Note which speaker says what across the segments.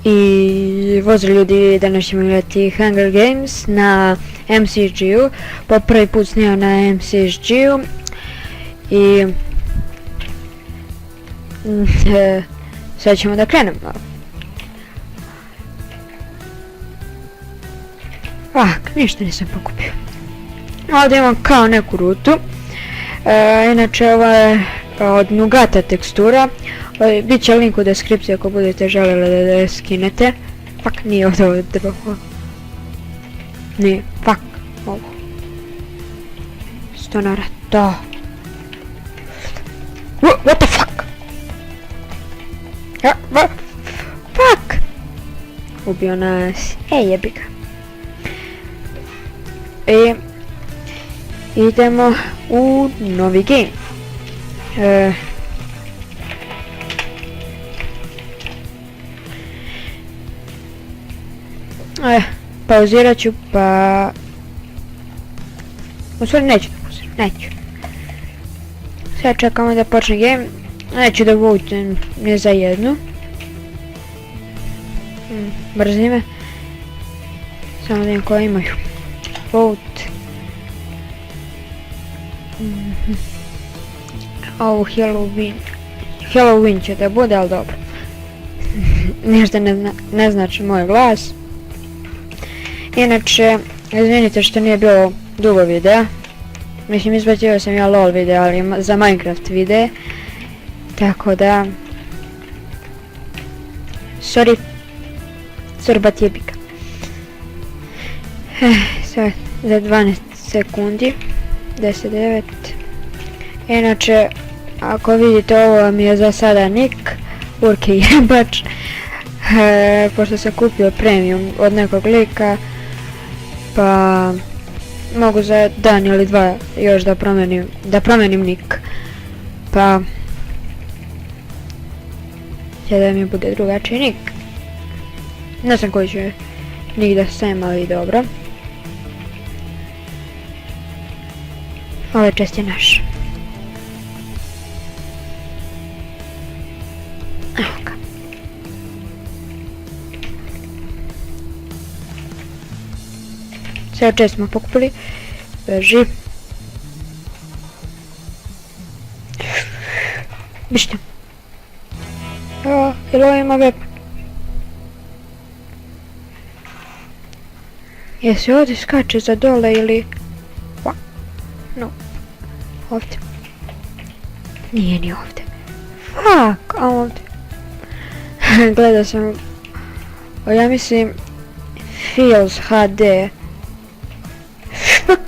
Speaker 1: I pozdrav ljudi, danas ćemo igrati Hunger Games na MCSG-u. Po prvi put snimam na MCSG-u i sad ćemo da krenemo. Ništa nisam pokupio. Ovdje imam kao neku rutu. Inače ova je od Nugata tekstura. Bit će link u deskripciji ako budete željeli da je skinete. Nije ovdje ovo drvo. Nije, ovo. Stonara, to. What the fuck? Fuck! Ubio nas. Jebika. I idemo u novi game. Pauzirat ću pa... U stvari neću da pauziram, neću. Sad čekamo da počne game. Neću da votem ne za jednu. Brzi me. Samo da im koje imaju. Vote. Ovo Halloween će da bude, ali dobro. Ništa ne znači moj glas. Inače, izvinite što nije bilo dugo videa. Mislim, izbacio sam ja LOL video, ali za Minecraft videe. Tako da... Sorry, bat jebika. Sad, za 12 sekundi. 10, 9. Inače, ako vidite, ovo mi je za sada nick. Urke jebač. Pošto sam kupio premium od nekog lika. Pa mogu za dan ili dva još da promenim nick. Pa će da mi bude drugačiji nick. Ne znam koji će nick da stavim, ali dobro. Ovaj čest je naš. Evo ga. Sve čest smo pokupili. Beži. Bište. Jel ovo ima web? Jesi ovdje skače za dole ili... No. Ovdje. Nije ni ovdje. Fuck, a ovdje. Gledao sam... Ja mislim... Feels HD. Fuck.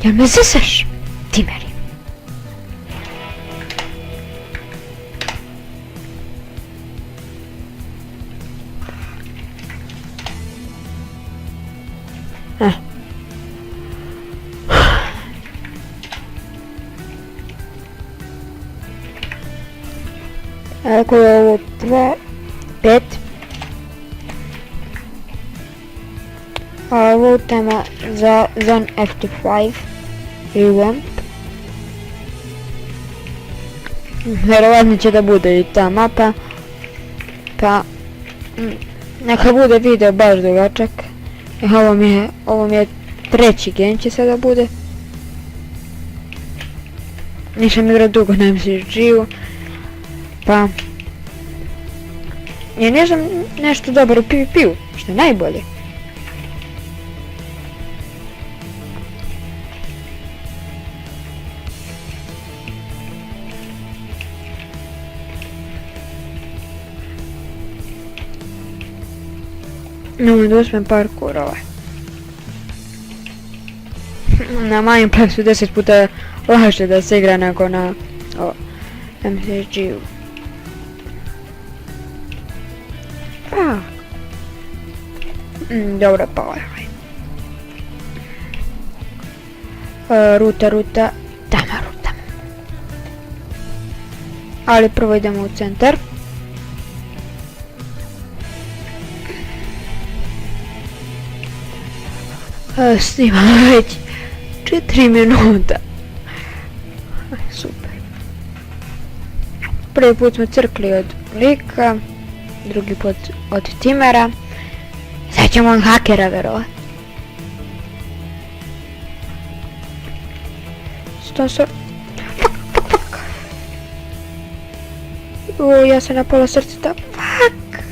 Speaker 1: Jel me zesaš? Timeri. Ako je ovo 5. A ovo tema za Zone FT5 Revamp. Vjerovatno će da bude i ta mapa. Pa neka bude video baš dugačak. Ovo mi je treći game će sada bude. Nisam igrao dugo na MCSG-u. Pa... Ja nisam nešto dobar u PvP-u, što je najbolje. Nemoj da uspijem parkour ovaj. Na Minecraftu 10 puta lakše da se igra nego na MCSG-u. Dobro, pa ovaj. Ruta, tamo ruta. Ali prvo idemo u centar. Snimam već 4 minuta. Super. Prvi put smo crkli od lika, drugi put od timera. Sad ćemo od hakera verovat. Fuck. Ja sam na pola srca. Fuck.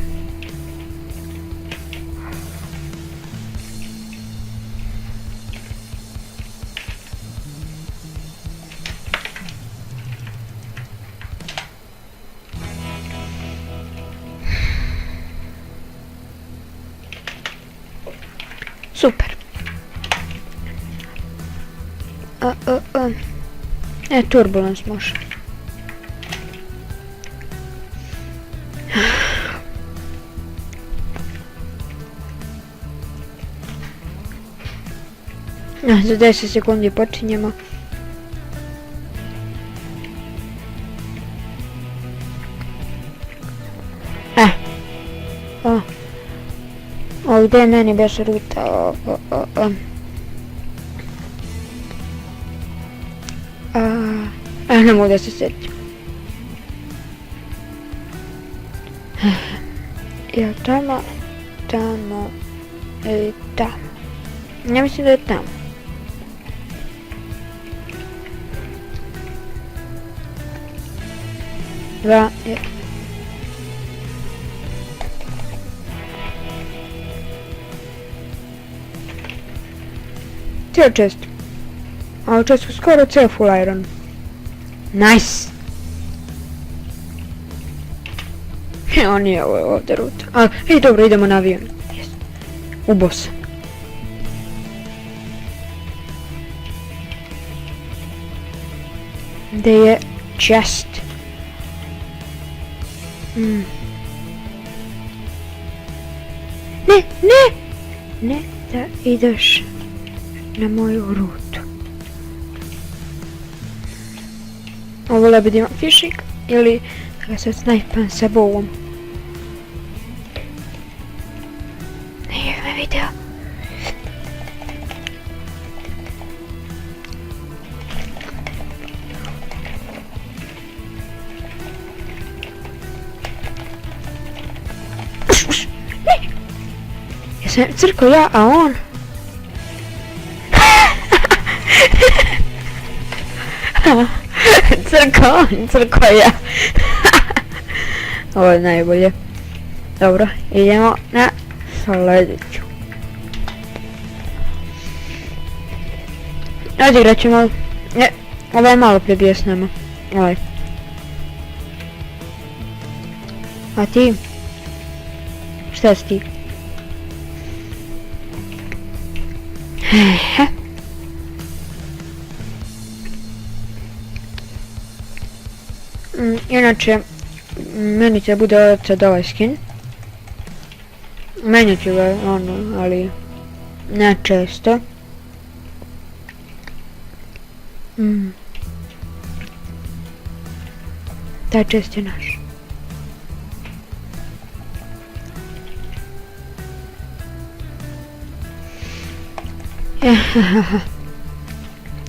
Speaker 1: Super. Turbulence može. Za 10 sekundi počinjemo. Ovdje je meni beše ruta. Ne mogu da se sjetim. Jel tamo? Tamo ili tamo? Ja mislim da je tamo. Cijel čest. A čest su skoro cijel full iron. Nice! On je ovdje ruta. Dobro, idemo na avion. Yes. Ubo sam. Gdje je chest? Ne, da ideš na moju rutu. Ovo bi da imam fishing ili da se snajpam sa bovom. Nije me video. Jesam crkao ja, a on? Crkao ja. Ovo je najbolje. Dobro, idemo na sljedeću. Odigrat ćemo. Ovo je malo prije bio s nama. Ovaj. A ti? Šta si ti? Inače, meni će bude sad ovaj skin. Meni ću ga, ali ne često. Taj čest je naš.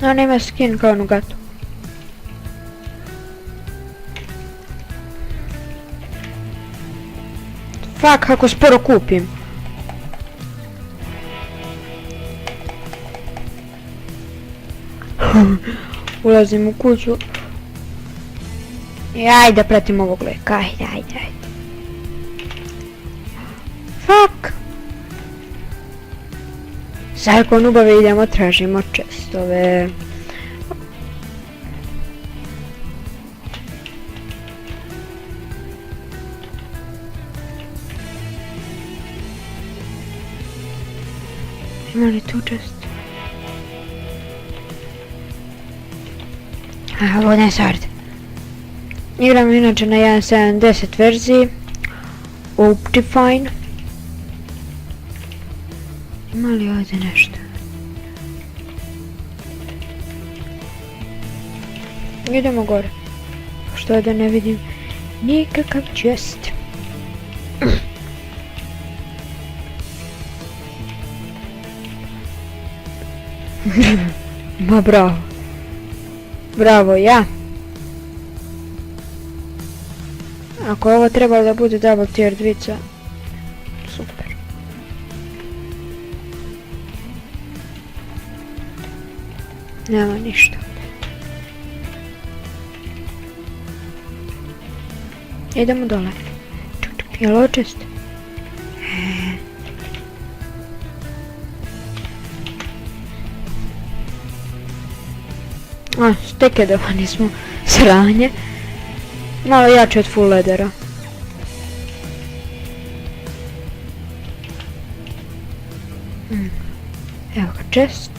Speaker 1: On ima skin kao Nugatu. Fuck, kako sporo kupim. Ulazim u kuću. I ajde da pratim ovog leka, ajde. Fuck. Zajko nubave idemo, tražimo čestove. Ima li tu čest? Vodni sword. Igram inače na 1.7.10 verziji. Optifine. Ima li ovdje nešto? Idemo gore. Što da ne vidim nikakav chest. Ma bravo. Bravo, ja. Ako je ovo trebalo da bude double tier dvica, super. Nema ništa. Idemo dole. Jel' ovo čest? Stekedovani smo sranje. Malo jače od full ledera. Evo ga chest.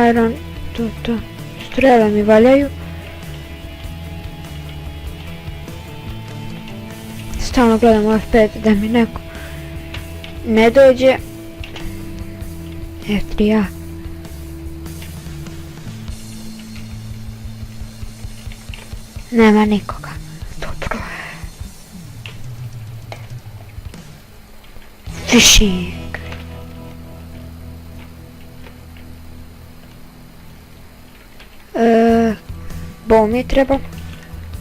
Speaker 1: Iron, to. Strele mi valjaju. Stalno gledam F5 da mi neko ne dođe. F3A. Nema nikoga. Dobro je. Fishing. Bow mi treba.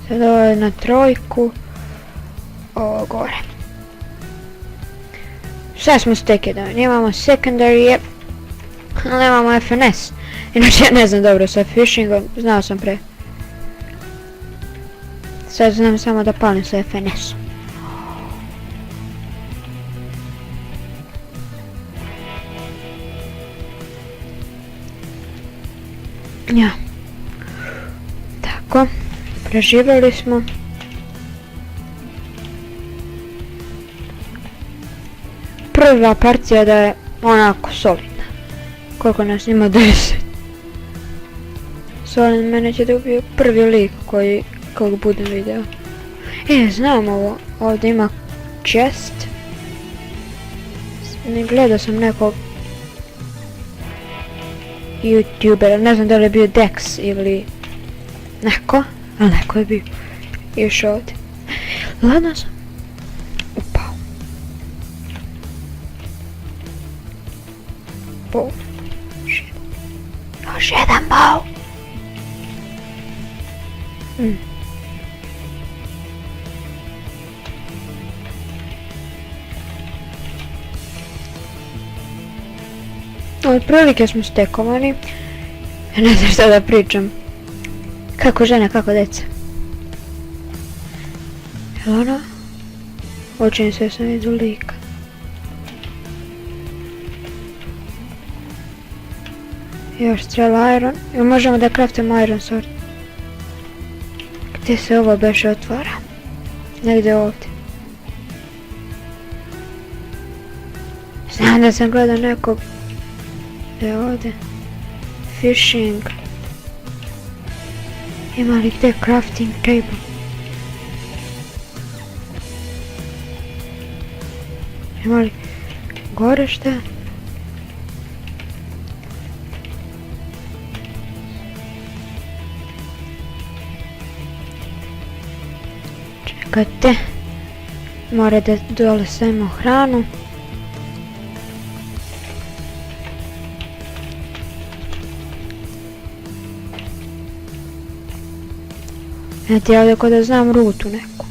Speaker 1: Sad ovo je na trojku. Ovo gore. Sad smo stekedani. Imamo secondary, ali nemamo FNS. Inače ja ne znam dobro sa fishingom, znao sam pre. Sad znam samo da palim sa FNS-om. Ja. Tako. Preživjeli smo. Prva partija da je onako solidna. Koliko nas ima 10. Solidno mene će da ubiju prvi lik kog budem video. Znam ovo. Ovdje ima chest. Ne gledao sam nekog YouTubera, ne znam da li je bio Dex ili neko, ali neko je bio još ovdje. Ladno sam upao. Bow. Još jedan bow. Od prilike smo stekovani. Ne znam šta da pričam. Kako žena, kako deca. Jel' ono? Učim sve sam vidu lika. Još strela iron. Jel' možemo da craftimo iron sword? Gdje se ovo beše otvara? Negdje ovdje. Znam da sam gledao nekog. Gdje ovdje? Fishing. Ima li gdje crafting table? Ima li gore šta? Čekajte. Mora da dole stavimo hranu. Znate, ja ovdje ko da znam rutu neku.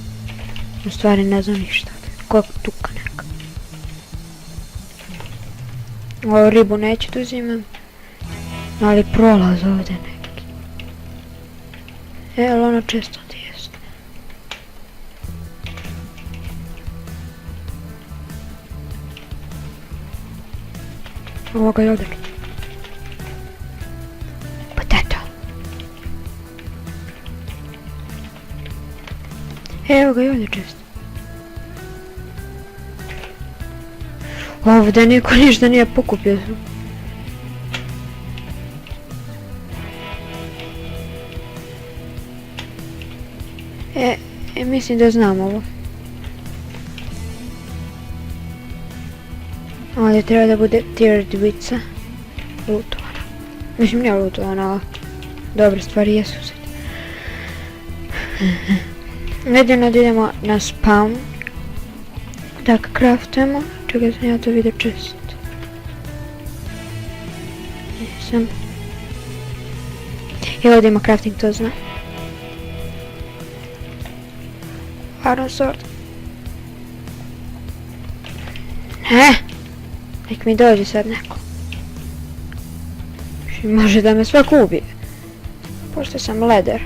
Speaker 1: U stvari ne znam ništa. Koliko tuka neka. Ovo ribu neću da uzimam. Ali prolaz ovdje neki. Ali ono često ti jest. Ovoga je odlično. Potato. Evo ga i ovdje često. Ovdje niko ništa nije pokupio. Mislim da znam ovo. Ovdje treba da bude tier 2. Lutovana. Mislim nije lutovana, ali dobre stvari jesu sad. Jedino da idemo na spawn. Da ga craftujemo. Čekaj sam ja to vidio čest. Nisam. I ovdje ima crafting, to zna. Iron sword. Nek mi dođe sad neko. Može da me svako ubije. Pošto sam leder.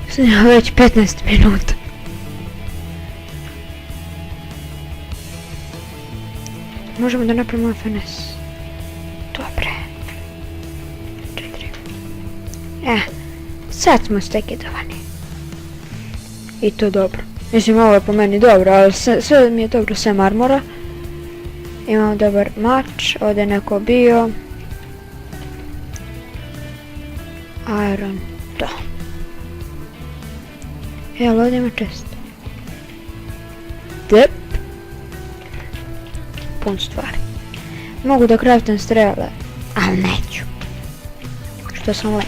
Speaker 1: Snima već 15 minuta. Možemo da napravimo FNS. Dobre. 4. Sad smo stekidovani. I to dobro. Mislim, ovo je po meni dobro, ali sve mi je dobro sem armora. Imam dobar mač, ovdje neko bio. Iron, da. Jel, ovdje ima čest. Dep. Pun stvari. Mogu da craftam strele, ali neću. Što sam len.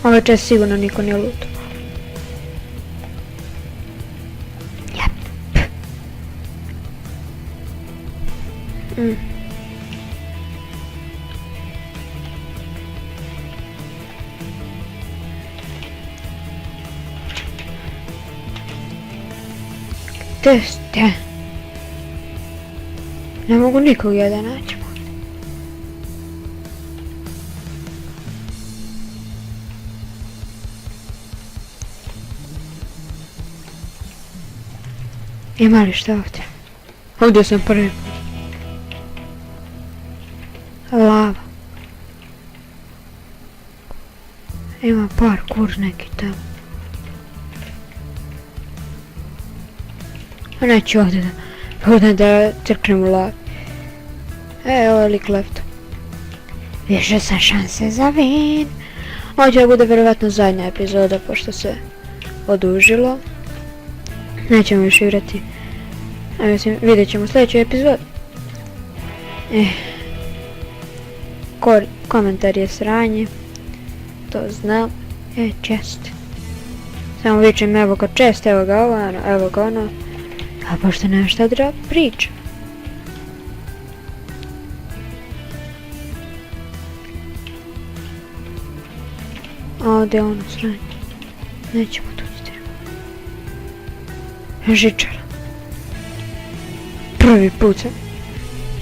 Speaker 1: Ove čest sigurno niko nije lutao. Jep. Gdje ste? Ne mogu nikog da nađemo. Ima li šta ovdje? Ovdje sam prvi. Lava. Ima parkour neki tamo. Neću ovdje da crknem u lavi. Ovo je lik lefto. Više sam šanse za win. Ovo će bude vjerovatno zadnja epizoda pošto se odužilo. Nećemo još igrati. Mislim, vidjet ćemo sljedeću epizodu. Komentar je sranje. To znam. Chest. Samo vičem evo ga chest, evo ga ovo, evo ga ono. A pošto nema šta da priča. A ovdje je ono sranje. Nećemo tući. Žičara. Prvi put sam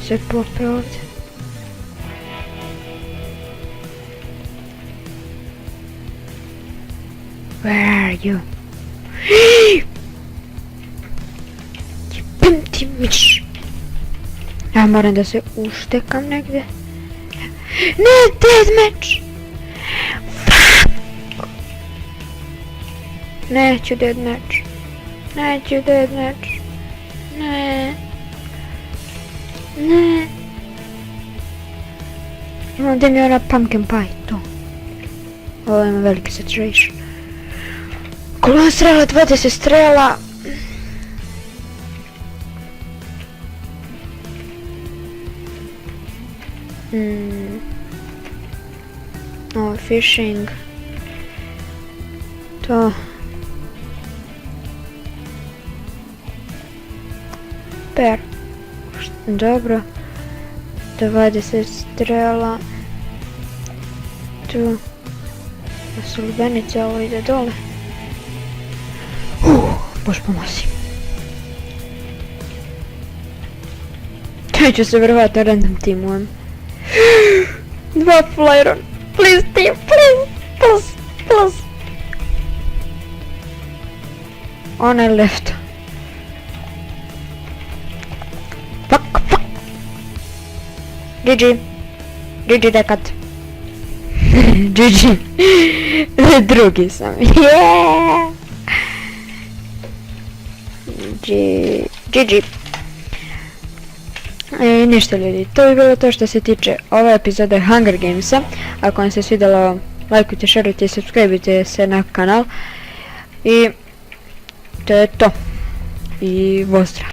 Speaker 1: se popeo ovdje. Where are you? Jebim ti miš. Ja moram da se uštekam negdje. Ne, deathmatch! Fuck! Neću deathmatch. Neću deathmatch. Ne. Ne. Imam gdje mi je ona pumpkin pie, to. Ovo ima veliki saturation. Kolona strela, 20 strela. Ovo fishing. To. Per. Dobro. 20 strela. Tu. Da su lubenice, ovo ide dole. Bož pomozi. Ja ću se vjerovatno random teamujem. 2 full iron. Please team, please. On je left. Fuck. GG dekat. GG. Drugi sam. Yeah. GG. Ništa ljudi, to bi bilo to što se tiče ove epizode Hunger Gamesa. Ako vam se svidjelo, lajkujte, šerujte i subscribeujte se na kanal. I to je to. I pozdrav.